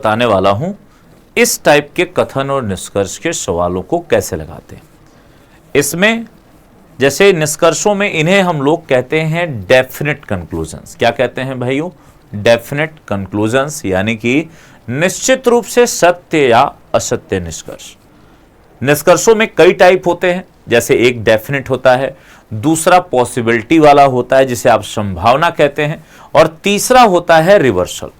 बताने वाला हूं इस टाइप के कथन और निष्कर्ष के सवालों को कैसे लगाते हैं। इसमें जैसे निष्कर्षों में इन्हें हम लोग कहते हैं डेफिनेट कंक्लूजन्स। क्या कहते हैं भाइयों? डेफिनेट कंक्लूजन्स, यानी कि निश्चित रूप से सत्य या असत्य निष्कर्ष। निष्कर्षों में कई टाइप होते हैं, जैसे एक डेफिनेट होता है, दूसरा पॉसिबिलिटी वाला होता है जिसे आप संभावना कहते हैं, और तीसरा होता है रिवर्सल।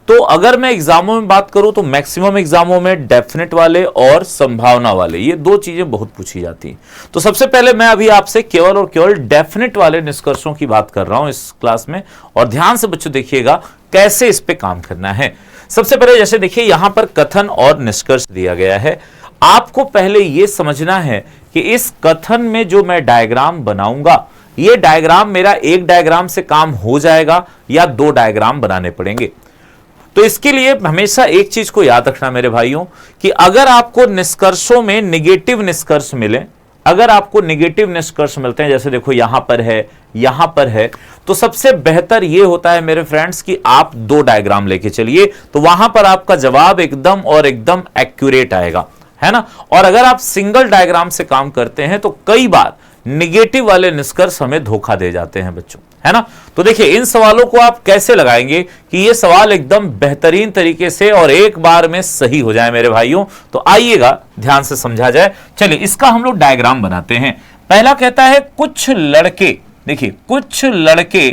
तो अगर मैं एग्जामों में बात करूं तो मैक्सिमम एग्जामों में डेफिनेट वाले और संभावना वाले, ये दो चीजें बहुत पूछी जाती हैं। तो सबसे पहले मैं अभी आपसे केवल और केवल डेफिनेट वाले निष्कर्षों की बात कर रहा हूं इस क्लास में, और ध्यान से बच्चों देखिएगा कैसे इस पे काम करना है। सबसे पहले जैसे देखिए यहां पर कथन और निष्कर्ष दिया गया है। आपको पहले यह समझना है कि इस कथन में जो मैं डायग्राम बनाऊंगा, यह डायग्राम मेरा एक डायग्राम से काम हो जाएगा या दो डायग्राम बनाने पड़ेंगे। तो इसके लिए हमेशा एक चीज को याद रखना मेरे भाइयों कि अगर आपको निष्कर्षों में निगेटिव निष्कर्ष मिले, अगर आपको निगेटिव निष्कर्ष मिलते हैं, जैसे देखो यहां पर है, तो सबसे बेहतर यह होता है मेरे फ्रेंड्स कि आप दो डायग्राम लेके चलिए, तो वहां पर आपका जवाब एकदम और एकदम एक्यूरेट आएगा, है ना। और अगर आप सिंगल डायग्राम से काम करते हैं तो कई बार निगेटिव वाले निष्कर्ष हमें धोखा दे जाते हैं बच्चों, है ना। तो देखिए इन सवालों को आप कैसे लगाएंगे कि ये सवाल एकदम बेहतरीन तरीके से और एक बार में सही हो जाए मेरे भाइयों। तो आइएगा ध्यान से समझा जाए। चलिए इसका हम लोग डायग्राम बनाते हैं। पहला कहता है कुछ लड़के, देखिए कुछ लड़के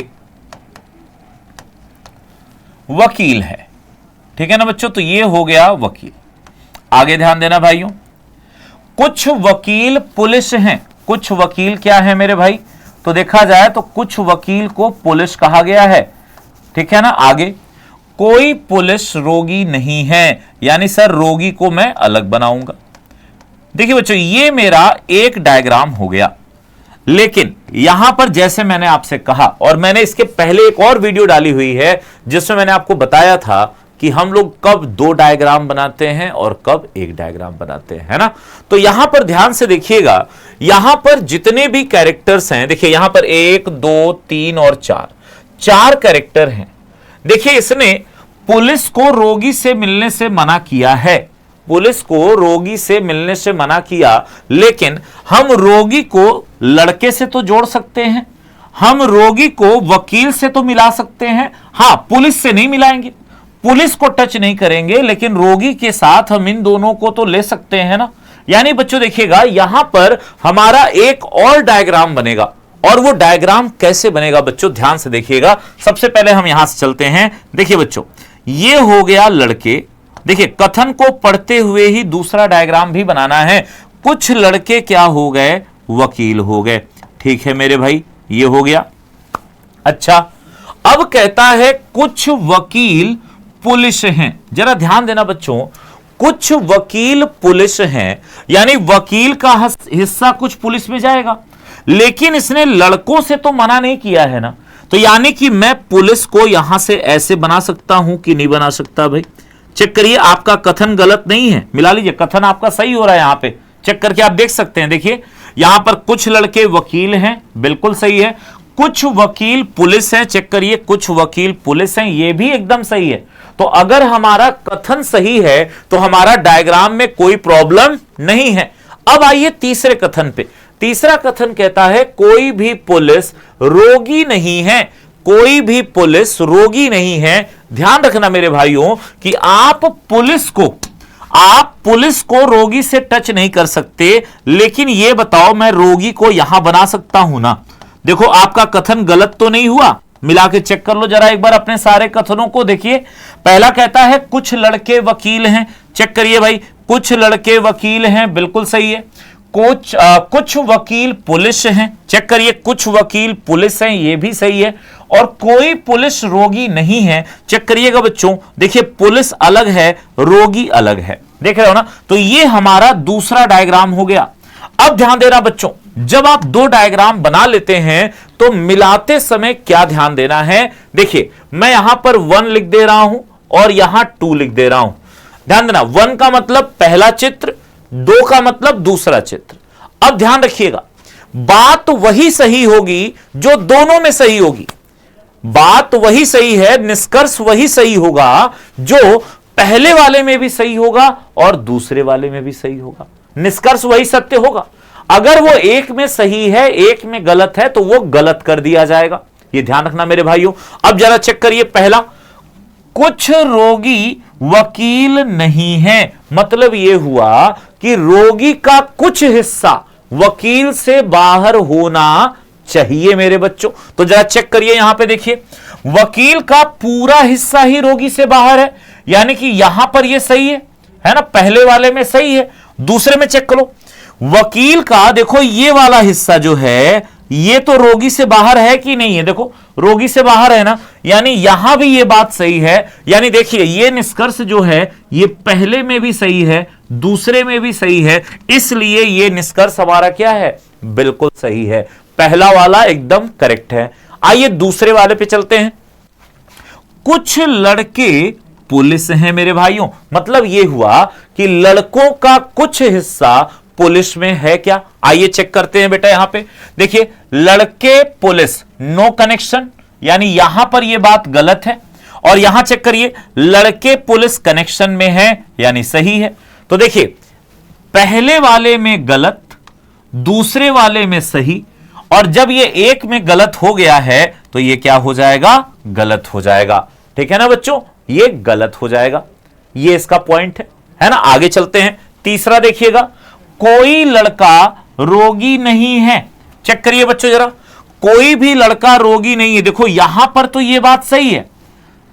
वकील है, ठीक है ना बच्चों। तो ये हो गया वकील। आगे ध्यान देना भाइयों, कुछ वकील पुलिस हैं। कुछ वकील क्या है मेरे भाई? तो देखा जाए तो कुछ वकील को पुलिस कहा गया है, ठीक है ना। आगे कोई पुलिस रोगी नहीं है, यानी सर रोगी को मैं अलग बनाऊंगा। देखिए बच्चों ये मेरा एक डायग्राम हो गया, लेकिन यहां पर जैसे मैंने आपसे कहा, और मैंने इसके पहले एक और वीडियो डाली हुई है जिसमें मैंने आपको बताया था कि हम लोग कब दो डायग्राम बनाते हैं और कब एक डायग्राम बनाते हैं, है ना। तो यहां पर ध्यान से देखिएगा, यहां पर जितने भी कैरेक्टर्स हैं, देखिए यहां पर 1 2 3 और 4 कैरेक्टर हैं। देखिए इसने पुलिस को रोगी से मिलने से मना किया है, पुलिस को रोगी से मिलने से मना किया, लेकिन हम रोगी को लड़के से तो जोड़ सकते हैं, हम रोगी को वकील से तो मिला सकते हैं। हां पुलिस से नहीं मिलाएंगे, पुलिस को टच नहीं करेंगे, लेकिन रोगी के साथ हम इन दोनों को तो ले सकते हैं ना। यानी बच्चों देखिएगा यहां पर हमारा एक और डायग्राम बनेगा, और वो डायग्राम कैसे बनेगा बच्चों ध्यान से देखिएगा। सबसे पहले हम यहां से चलते हैं। देखिए बच्चों ये हो गया लड़के। देखिए कथन को पढ़ते हुए ही दूसरा डायग्राम भी बनाना है। कुछ लड़के क्या हो गए? वकील हो गए, ठीक है मेरे भाई, ये हो गया। अच्छा अब कहता है कुछ वकील पुलिस हैं। जरा ध्यान देना बच्चों, कुछ वकील पुलिस हैं, यानी वकील का हिस्सा कुछ पुलिस में जाएगा, लेकिन इसने लड़कों से तो मना नहीं किया है ना। तो यानी कि मैं पुलिस को यहां से ऐसे बना सकता हूं कि नहीं बना सकता भाई? चेक करिए, आपका कथन गलत नहीं है, मिला लीजिए, कथन आपका सही हो रहा है। यहां पे चेक करके आप देख सकते हैं। देखिए यहां पर कुछ लड़के वकील हैं, बिल्कुल सही है। कुछ वकील पुलिस हैं, चेक करिए, कुछ वकील पुलिस हैं, ये भी एकदम सही है। तो अगर हमारा कथन सही है तो हमारा डायग्राम में कोई प्रॉब्लम नहीं है। अब आइए तीसरे कथन पे। तीसरा कथन कहता है कोई भी पुलिस रोगी नहीं है, कोई भी पुलिस रोगी नहीं है। ध्यान रखना मेरे भाइयों कि आप पुलिस को रोगी से टच नहीं कर सकते, लेकिन यह बताओ मैं रोगी को यहां बना सकता हूं ना। देखो आपका कथन गलत तो नहीं हुआ, मिला के चेक कर लो जरा एक बार अपने सारे कथनों को। देखिए पहला कहता है कुछ लड़के वकील हैं, चेक करिए भाई, कुछ लड़के वकील हैं, बिल्कुल सही है। कुछ वकील पुलिस हैं, चेक करिए, कुछ वकील पुलिस हैं, ये भी सही है। और कोई पुलिस रोगी नहीं है, चेक करिएगा बच्चों, देखिए पुलिस अलग है, रोगी अलग है, देख रहे हो ना। तो ये हमारा दूसरा डायग्राम हो गया। अब ध्यान देना बच्चों, जब आप दो डायग्राम बना लेते हैं तो मिलाते समय क्या ध्यान देना है? देखिए मैं यहां पर 1 लिख दे रहा हूं और यहां 2 लिख दे रहा हूं। ध्यान देना, 1 का मतलब पहला चित्र, 2 का मतलब दूसरा चित्र। अब ध्यान रखिएगा, बात वही सही होगी जो दोनों में सही होगी। बात वही सही है, निष्कर्ष वही सही होगा जो पहले वाले में भी सही होगा और दूसरे वाले में भी सही होगा, निष्कर्ष वही सत्य होगा। अगर वो एक में सही है एक में गलत है तो वो गलत कर दिया जाएगा, ये ध्यान रखना मेरे भाइयों। अब जरा चेक करिए, पहला, कुछ रोगी वकील नहीं है, मतलब यह हुआ कि रोगी का कुछ हिस्सा वकील से बाहर होना चाहिए मेरे बच्चों। तो जरा चेक करिए, यहां पे देखिए, वकील का पूरा हिस्सा ही रोगी से बाहर है, यानी कि यहां पर यह सही है ना, पहले वाले में सही है। दूसरे में चेक करो, वकील का देखो ये वाला हिस्सा जो है ये तो रोगी से बाहर है कि नहीं है, देखो रोगी से बाहर है ना, यानी यहां भी ये बात सही है। यानी देखिए ये निष्कर्ष जो है ये पहले में भी सही है दूसरे में भी सही है, इसलिए ये निष्कर्ष हमारा क्या है, बिल्कुल सही है, पहला वाला एकदम करेक्ट है। आइए दूसरे वाले पे चलते हैं। कुछ लड़के पुलिस हैं मेरे भाइयों, मतलब यह हुआ कि लड़कों का कुछ हिस्सा पुलिस में है क्या। आइए चेक करते हैं बेटा, यहां पे देखिए, लड़के पुलिस, नो कनेक्शन, यानी यहां पर यह बात गलत है। और यहां चेक करिए, लड़के पुलिस कनेक्शन में है, यानी सही है। तो देखिए पहले वाले में गलत, दूसरे वाले में सही, और जब ये एक में गलत हो गया है तो ये क्या हो जाएगा, गलत हो जाएगा। ठीक है ना बच्चों, ये गलत हो जाएगा, ये इसका पॉइंट है ना। आगे चलते हैं, तीसरा देखिएगा, कोई लड़का रोगी नहीं है। चेक करिए बच्चों जरा, कोई भी लड़का रोगी नहीं है। देखो यहां पर तो ये बात सही है,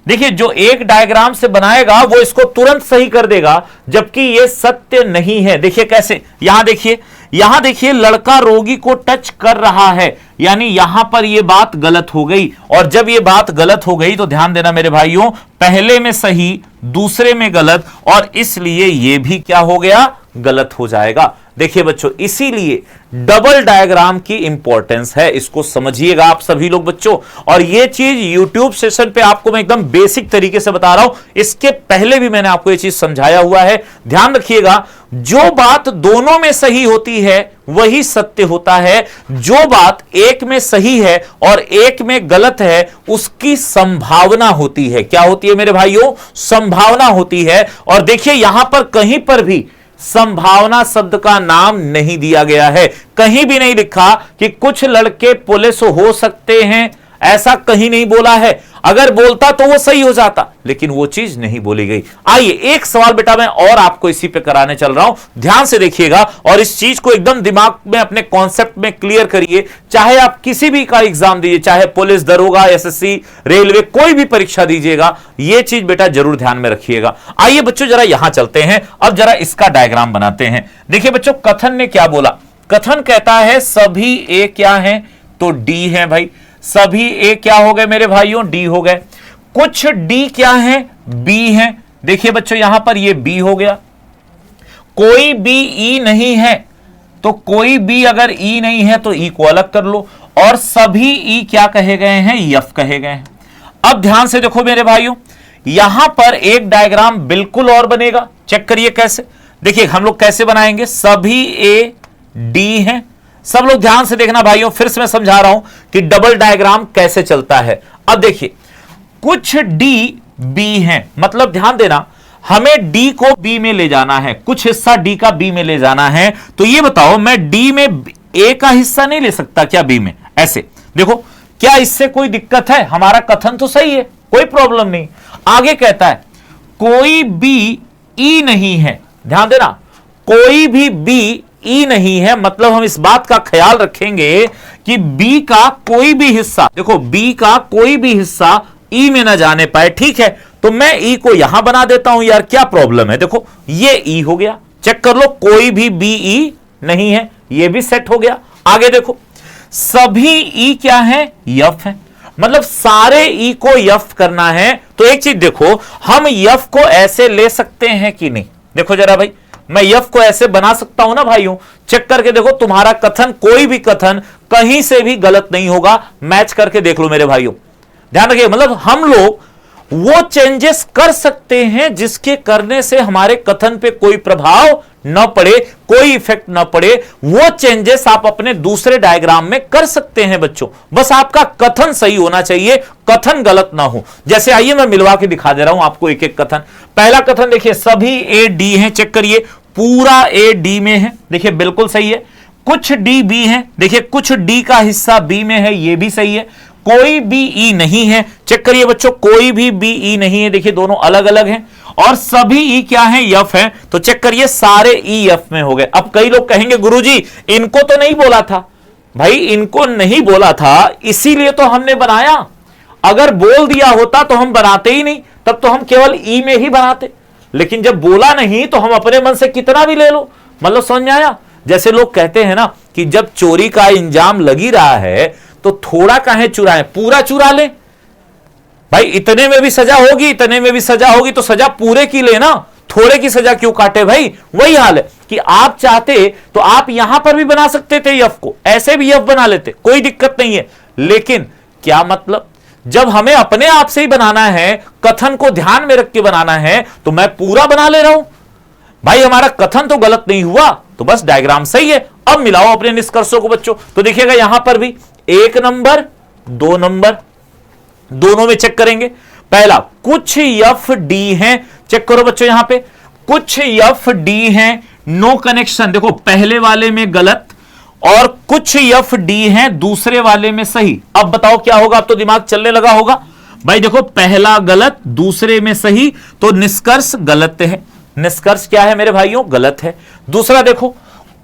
देखिए जो एक डायग्राम से बनाएगा वो इसको तुरंत सही कर देगा, जबकि ये सत्य नहीं है। देखिए कैसे, यहां देखिए लड़का रोगी को टच कर रहा है, यानी यहां पर यह बात गलत हो गई। और जब यह बात गलत हो गई तो ध्यान देना मेरे भाइयों, पहले में सही दूसरे में गलत, और इसलिए यह भी क्या हो गया, गलत हो जाएगा। देखिए बच्चों, इसीलिए डबल डायग्राम की इंपॉर्टेंस है, इसको समझिएगा आप सभी लोग बच्चों। और यह चीज YouTube सेशन पे आपको मैं एकदम बेसिक तरीके से बता रहा हूं, इसके पहले भी मैंने आपको यह चीज समझाया हुआ है। ध्यान रखिएगा, जो बात दोनों में सही होती है वही सत्य होता है, जो बात एक में सही है और एक में गलत है उसकी संभावना होती है। क्या होती है मेरे भाइयों, संभावना होती है। और देखिए यहां पर कहीं पर भी संभावना शब्द का नाम नहीं दिया गया है, कहीं भी नहीं लिखा कि कुछ लड़के पुलिस हो सकते हैं, ऐसा कहीं नहीं बोला है। अगर बोलता तो वो सही हो जाता, लेकिन वो चीज नहीं बोली गई। आइए एक सवाल बेटा मैं और आपको इसी पे कराने चल रहा हूं, ध्यान से देखिएगा और इस चीज को एकदम दिमाग में अपने कॉन्सेप्ट में क्लियर करिए। चाहे आप किसी भी का एग्जाम दीजिए, चाहे पुलिस, दरोगा, एसएससी, रेलवे, कोई भी परीक्षा दीजिएगा, यह चीज बेटा जरूर ध्यान में रखिएगा। आइए बच्चों जरा यहां चलते हैं, अब जरा इसका डायग्राम बनाते हैं। देखिए बच्चों, कथन ने क्या बोला, कथन कहता है सभी ए क्या है, तो डी है भाई, सभी ए क्या हो गए मेरे भाइयों, डी हो गए। कुछ डी क्या है, बी है। देखिए बच्चों यहां पर ये बी हो गया। कोई बी ई नहीं है, तो कोई बी अगर ई नहीं है तो ई को अलग कर लो, और सभी ई क्या कहे गए हैं, एफ कहे गए हैं। अब ध्यान से देखो मेरे भाइयों, यहां पर एक डायग्राम बिल्कुल और बनेगा, चेक करिए कैसे। देखिए हम लोग कैसे बनाएंगे, सभी ए डी है। सब लोग ध्यान से देखना भाइयों, फिर से मैं समझा रहा हूं कि डबल डायग्राम कैसे चलता है। अब देखिए कुछ डी बी है, मतलब ध्यान देना, हमें डी को बी में ले जाना है, कुछ हिस्सा डी का बी में ले जाना है। तो ये बताओ मैं डी में ए का हिस्सा नहीं ले सकता क्या बी में, ऐसे देखो, क्या इससे कोई दिक्कत है, हमारा कथन तो सही है, कोई प्रॉब्लम नहीं। आगे कहता है कोई बी ई नहीं है, ध्यान देना, कोई भी बी ई नहीं है, मतलब हम इस बात का ख्याल रखेंगे कि बी का कोई भी हिस्सा, देखो बी का कोई भी हिस्सा ई में ना जाने पाए। ठीक है, तो मैं ई को यहां बना देता हूं यार, क्या प्रॉब्लम है। देखो ये ई हो गया, चेक कर लो, कोई भी बी ई नहीं है, ये भी सेट हो गया। आगे देखो, सभी ई क्या है, एफ है, मतलब सारे ई को एफ करना है। तो एक चीज देखो, हम एफ को ऐसे ले सकते हैं कि नहीं, देखो जरा भाई, मैं एफ को ऐसे बना सकता हूं ना भाइयों, चेक करके देखो, तुम्हारा कथन, कोई भी कथन कहीं से भी गलत नहीं होगा, मैच करके देख लो मेरे भाइयों, ध्यान रखिए। मतलब हम लोग वो चेंजेस कर सकते हैं जिसके करने से हमारे कथन पे कोई प्रभाव न पड़े, कोई इफेक्ट न पड़े। वो चेंजेस आप अपने दूसरे डायग्राम में कर सकते हैं बच्चों, बस आपका कथन सही होना चाहिए, कथन गलत ना हो। जैसे आइए मैं मिलवा के दिखा दे रहा हूं आपको एक एक कथन। पहला कथन देखिए, सभी ए डी हैं, चेक करिए, पूरा ए डी में है, देखिए बिल्कुल सही है। कुछ डी बी है, देखिए कुछ डी का हिस्सा बी में है, ये भी सही है। कोई भी ई नहीं है, चेक करिए बच्चों, कोई भी बी ई नहीं है, देखिए दोनों अलग अलग हैं। और सभी ई क्या है, यफ है, तो चेक करिए सारे ई यफ में हो गए। अब कई लोग कहेंगे गुरुजी इनको तो नहीं बोला था। भाई इनको नहीं बोला था इसीलिए तो हमने बनाया, अगर बोल दिया होता तो हम बनाते ही नहीं, तब तो हम केवल ई में ही बनाते। लेकिन जब बोला नहीं तो हम अपने मन से कितना भी ले लो, मतलब समझ में आया। जैसे लोग कहते हैं ना कि जब चोरी का इंजाम लगी रहा है तो थोड़ा काहे चुराएं, पूरा चुरा ले। भाई इतने में भी सजा होगी, इतने में भी सजा होगी, तो सजा पूरे की लेना, थोड़े की सजा क्यों काटे। भाई वही हाल है कि आप चाहते तो आप यहां पर भी बना सकते थे यफ को, ऐसे भी यफ बना लेते, कोई दिक्कत नहीं है। लेकिन क्या मतलब, जब हमें अपने आप से ही बनाना है, कथन को ध्यान में रख के बनाना है, तो मैं पूरा बना ले रहा हूं। भाई हमारा कथन तो गलत नहीं हुआ, तो बस डायग्राम सही है। अब मिलाओ अपने निष्कर्षों को बच्चों, तो देखिएगा यहां पर भी 1 नंबर 2 नंबर दोनों में चेक करेंगे। पहला कुछ एफ डी हैं, चेक करो बच्चों, यहां पे कुछ एफ डी हैं, नो कनेक्शन, देखो पहले वाले में गलत और कुछ एफ डी हैं दूसरे वाले में सही। अब बताओ क्या होगा, अब तो दिमाग चलने लगा होगा। भाई देखो पहला गलत दूसरे में सही, तो निष्कर्ष गलत है। निष्कर्ष क्या है मेरे भाइयों, गलत है। दूसरा देखो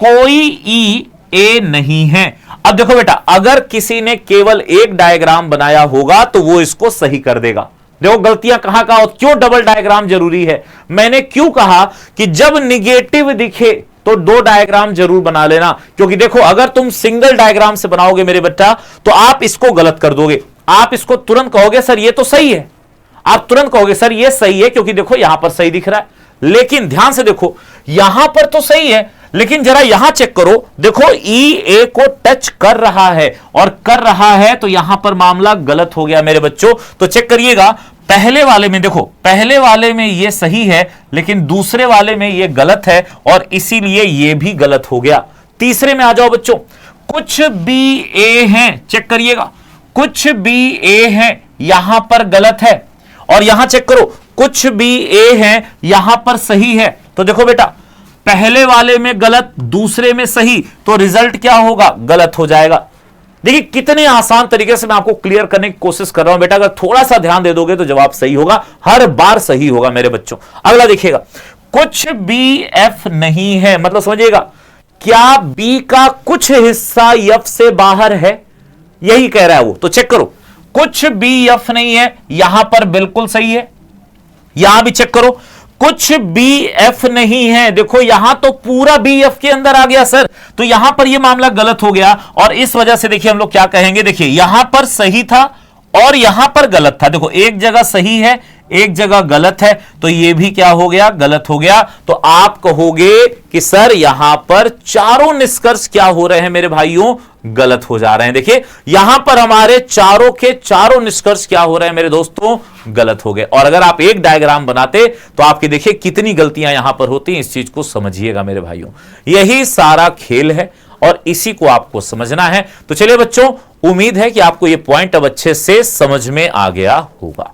कोई ई ए नहीं है। अब देखो बेटा, अगर किसी ने केवल एक डायग्राम बनाया होगा तो वो इसको सही कर देगा। देखो गलतियां कहां कहां, क्यों डबल डायग्राम जरूरी है। मैंने क्यों कहा कि जब निगेटिव दिखे तो 2 डायग्राम जरूर बना लेना, क्योंकि देखो अगर तुम सिंगल डायग्राम से बनाओगे मेरे बच्चा तो आप इसको गलत कर दोगे। आप इसको तुरंत कहोगे सर ये तो सही है, आप तुरंत कहोगे सर ये सही है, क्योंकि देखो यहां पर सही दिख रहा है। लेकिन ध्यान से देखो, यहां पर तो सही है, लेकिन जरा यहां चेक करो, देखो ई ए को टच कर रहा है, और कर रहा है तो यहां पर मामला गलत हो गया मेरे बच्चों। तो चेक करिएगा, पहले वाले में देखो, पहले वाले में ये सही है लेकिन दूसरे वाले में ये गलत है, और इसीलिए ये भी गलत हो गया। तीसरे में आ जाओ बच्चों, कुछ बी ए हैं, चेक करिएगा, कुछ बी ए हैं, यहां पर गलत है, और यहां चेक करो कुछ बी ए हैं, यहां पर सही है। तो देखो बेटा, पहले वाले में गलत दूसरे में सही, तो रिजल्ट क्या होगा, गलत हो जाएगा। देखिए कितने आसान तरीके से मैं आपको क्लियर करने की कोशिश कर रहा हूं बेटा, अगर थोड़ा सा ध्यान दे दोगे तो जवाब सही होगा, हर बार सही होगा मेरे बच्चों। अगला देखिएगा, कुछ बी एफ नहीं है, मतलब समझिएगा, क्या बी का कुछ हिस्सा एफ से बाहर है, यही कह रहा है वो। तो चेक करो, कुछ बी एफ नहीं है, यहां पर बिल्कुल सही है। यहां भी चेक करो, कुछ बी एफ नहीं है, देखो यहां तो पूरा बी एफ के अंदर आ गया सर, तो यहां पर यह मामला गलत हो गया। और इस वजह से देखिए हम लोग क्या कहेंगे, देखिए यहां पर सही था और यहां पर गलत था। देखो एक जगह सही है, एक जगह गलत है, तो यह भी क्या हो गया, गलत हो गया। तो आप कहोगे कि सर यहां पर चारों निष्कर्ष क्या हो रहे हैं मेरे भाइयों, गलत हो जा रहे हैं। देखिए यहां पर हमारे चारों के चारों निष्कर्ष क्या हो रहे हैं मेरे दोस्तों, गलत हो गए। और अगर आप एक डायग्राम बनाते तो आपकी देखिए कितनी गलतियां यहां पर होती हैं, इस चीज को समझिएगा मेरे भाइयों। यही सारा खेल है और इसी को आपको समझना है। तो चलिए बच्चों, उम्मीद है कि आपको यह पॉइंट अब अच्छे से समझ में आ गया होगा।